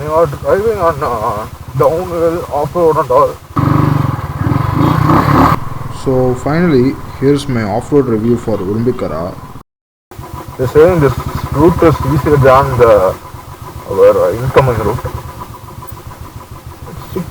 you are driving on downhill, off-road and all. So finally, here's my off-road review for Urumbikkara. They're saying this route is easier than our incoming route. Let's see.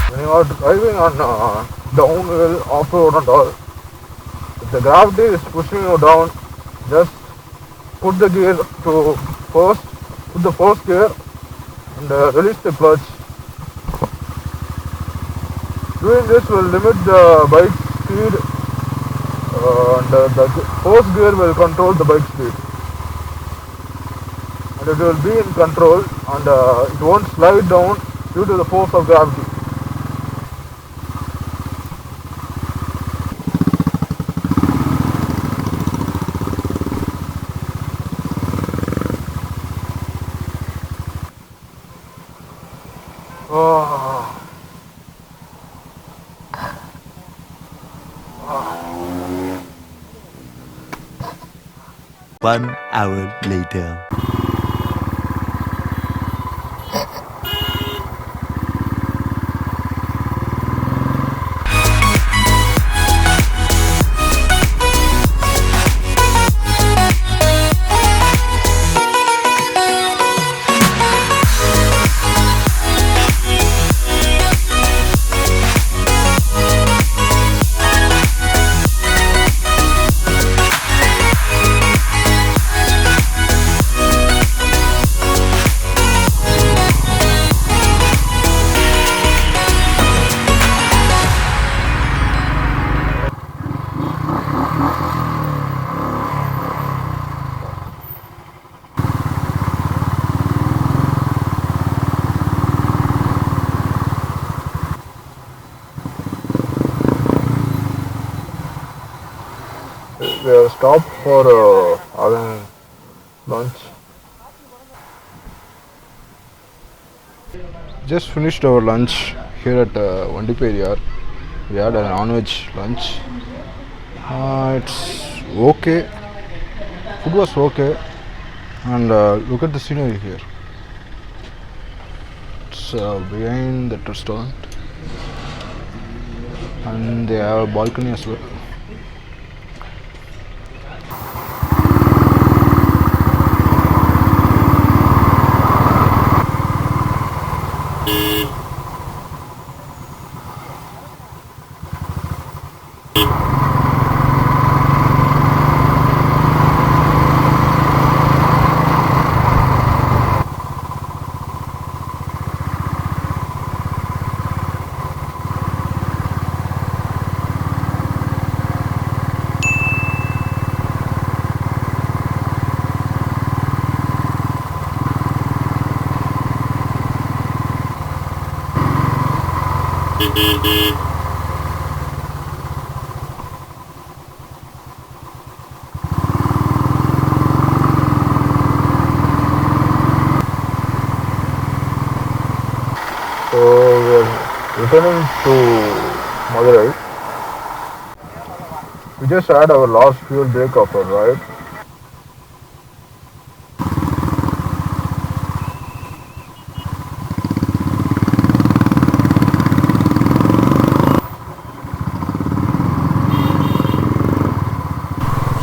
When you are driving on downhill, off-road and all, if the gravity is pushing you down, just put the gear to first, put the first gear and release the clutch. Doing this will limit the bike speed and the first gear will control the bike speed. And it will be in control and it won't slide down due to the force of gravity. Oh. 1 hour later. We have stopped for having lunch. Just finished our lunch here at Urumbikkara. We had a non-veg lunch. It's okay. Food was okay. And look at the scenery here. It's behind that restaurant. And they have a balcony as well. So we are returning to Madurai. We just had our last fuel break of our ride.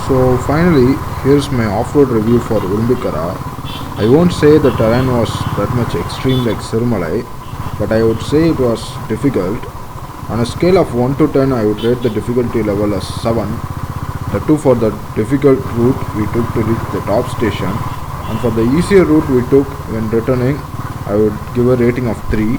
So finally, here's my off-road review for Urumbikkara. I won't say the terrain was that much extreme like Sirumalai, but I would say it was difficult. On a scale of 1 to 10, I would rate the difficulty level as 7. The 2 for the difficult route we took to reach the top station, and for the easier route we took when returning, I would give a rating of 3.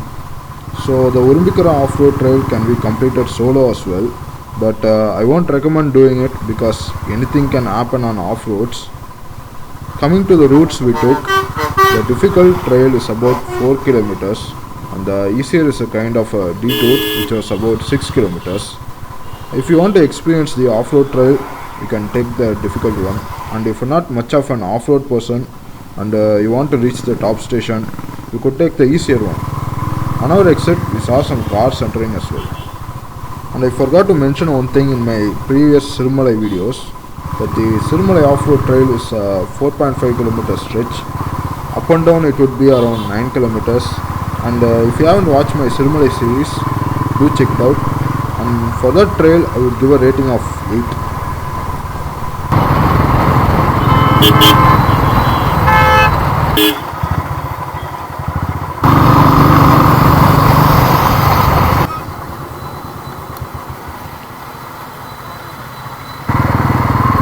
So the Urumbikkara off-road trail can be completed solo as well, but I won't recommend doing it because anything can happen on off-roads. Coming to the routes we took, the difficult trail is about 4 kilometers and the easier is a kind of a detour which was about 6 kilometers. If you want to experience the off-road trail, you can take the difficult one, and if you're not much of an off-road person and you want to reach the top station, you could take the easier one. On our exit, we saw some cars entering as well. And I forgot to mention one thing in my previous Sirumalai videos, that the Sirumalai off-road trail is a 4.5 km stretch. Up and down it would be around 9 kilometers. And if you haven't watched my Sirumalai series, do check it out. And for that trail, I would give a rating of 8.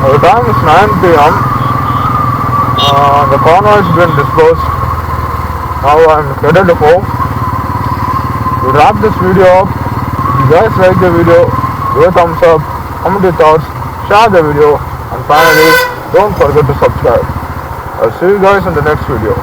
The time is 9 p.m. The corner has been disposed. Now I'm headed home. To wrap this video up, if you guys like the video, give a thumbs up, comment your thoughts, share the video, and finally, don't forget to subscribe. I'll see you guys in the next video.